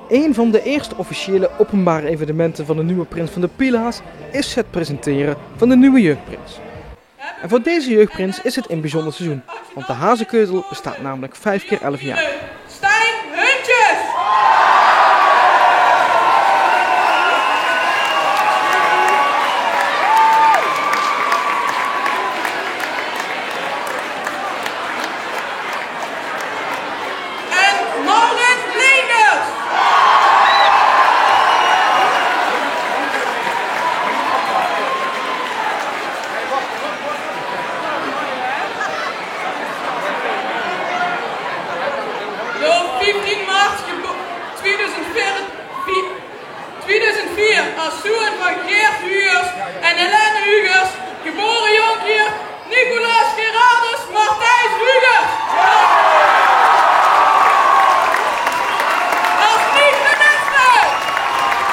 Een van de eerste officiële openbare evenementen van de nieuwe prins van de Pila's is het presenteren van de nieuwe jeugdprins. En voor deze jeugdprins is het een bijzonder seizoen, want de Hazekeutel bestaat namelijk 5 keer 11 jaar. Stijn Huntjes! En Maurits Leenders! Op 15 maart 2004 als zoon van Geert Hugers en Helene Hugers, geboren jonkheer Nicolaas Gerardus Martijs Hugers. Als niet-minister!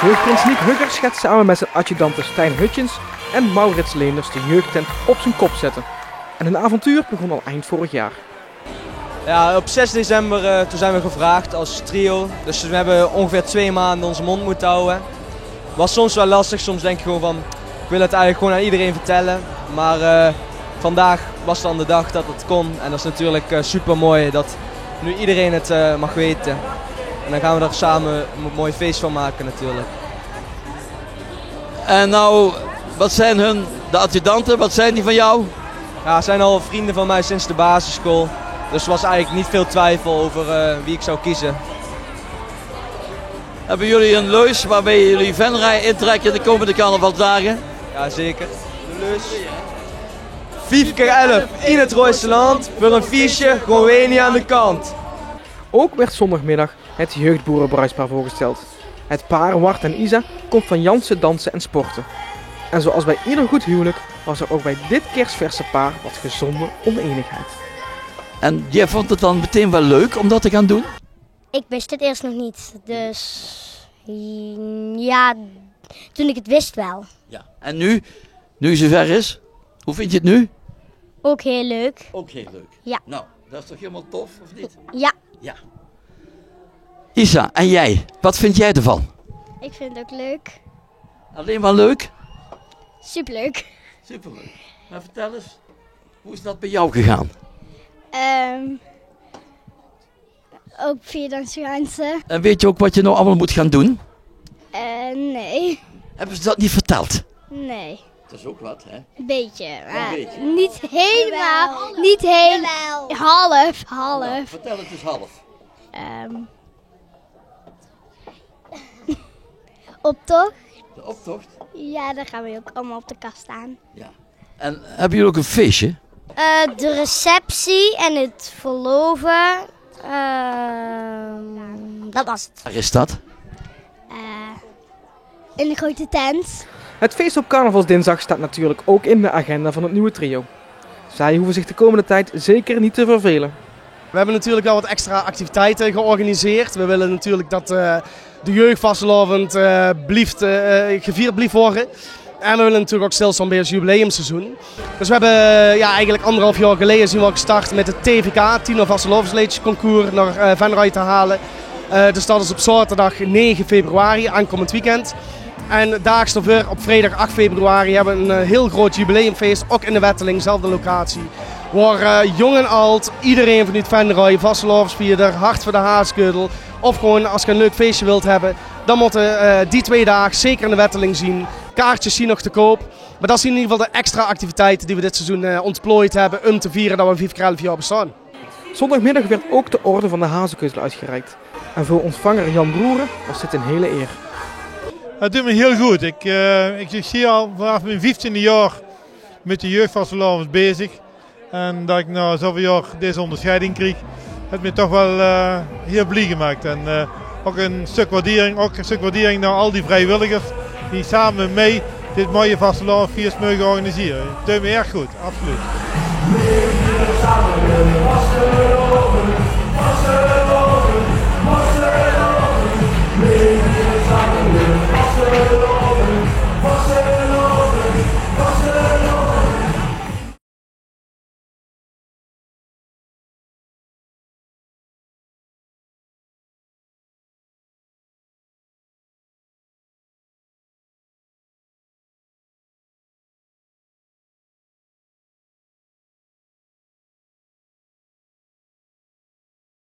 Jeugdprins Niek Hugger schetst samen met zijn adjudanten Stijn Hutjens en Maurits Leenders de jeugdtent op zijn kop zetten. En hun avontuur begon al eind vorig jaar. Ja, op 6 december toen zijn we gevraagd als trio. Dus we hebben ongeveer 2 maanden onze mond moeten houden. Was soms wel lastig, soms denk je gewoon van ik wil het eigenlijk gewoon aan iedereen vertellen. Maar vandaag was dan de dag dat het kon en dat is natuurlijk super mooi dat nu iedereen het mag weten. En dan gaan we er samen een mooi feest van maken natuurlijk. En nou, wat zijn de adjudanten, wat zijn die van jou? Ja, zijn al vrienden van mij sinds de basisschool. Dus er was eigenlijk niet veel twijfel over wie ik zou kiezen. Hebben jullie een leus waarbij jullie Venray intrekken de komende carnavalsdagen? Ja, zeker. De leus. 5 keer 11 in het Rooiste Land, voor een fiche gewoon weer niet aan de kant. Ook werd zondagmiddag het jeugdboerenbruispaar voorgesteld. Het paar Wart en Isa komt van Jansen dansen en sporten. En zoals bij ieder goed huwelijk was er ook bij dit kerstverse paar wat gezonde oneenigheid. En jij vond het dan meteen wel leuk om dat te gaan doen? Ik wist het eerst nog niet, dus ja, toen ik het wist wel. Ja. En nu het zover is, hoe vind je het nu? Ook heel leuk. Ook heel leuk. Ja. Nou, dat is toch helemaal tof, of niet? Ja. Ja. Isa, en jij? Wat vind jij ervan? Ik vind het ook leuk. Alleen maar leuk? Superleuk. Superleuk. Maar vertel eens, hoe is dat bij jou gegaan? Ook via dansgansen. En weet je ook wat je nou allemaal moet gaan doen? Nee. Hebben ze dat niet verteld? Nee. Dat is ook wat, hè? Een beetje. Een beetje. Niet helemaal. Niet helemaal. Half. Nou, vertel het eens half. Optocht. De optocht? Ja, daar gaan we ook allemaal op de kast staan. Ja. En hebben jullie ook een feestje? De receptie en het verloven. Dat was het. Waar is dat? In de grote tent. Het feest op carnavalsdinsdag staat natuurlijk ook in de agenda van het nieuwe trio. Zij hoeven zich de komende tijd zeker niet te vervelen. We hebben natuurlijk wel wat extra activiteiten georganiseerd. We willen natuurlijk dat de jeugd vastelovend gevierd blijft worden. En we willen natuurlijk ook stilstaan bij het jubileumseizoen. Dus we hebben eigenlijk 1,5 jaar geleden zijn we gestart met het TVK, Tino Vastelovensliedjesconcours, naar Venray te halen. Dus dat is op zaterdag 9 februari, aankomend weekend. En daags ervoor, op vrijdag 8 februari, hebben we een heel groot jubileumfeest, ook in de Wetteling, dezelfde locatie. Waar jong en oud, iedereen vanuit Venray, vastelovensvierder, hart voor de Hazekeutel, of gewoon als je een leuk feestje wilt hebben, dan moeten die 2 dagen zeker in de Wetteling zien. Kaartjes zien nog te koop. Maar dat zijn in ieder geval de extra activiteiten die we dit seizoen ontplooid hebben om te vieren dat we 5 keer 11 jaar bestaan. Zondagmiddag werd ook de orde van de Hazekeutel uitgereikt. En voor ontvanger Jan Broeren was dit een hele eer. Het doet me heel goed. Ik zie al vanaf mijn 15e jaar met de jeugdvastelovens bezig. En dat ik na zoveel jaar deze onderscheiding kreeg, heeft me toch wel heel blij gemaakt. En ook een stuk waardering naar al die vrijwilligers die samen met mij dit mooie vastelovensfeest mogen organiseren. Het doet me erg goed, absoluut.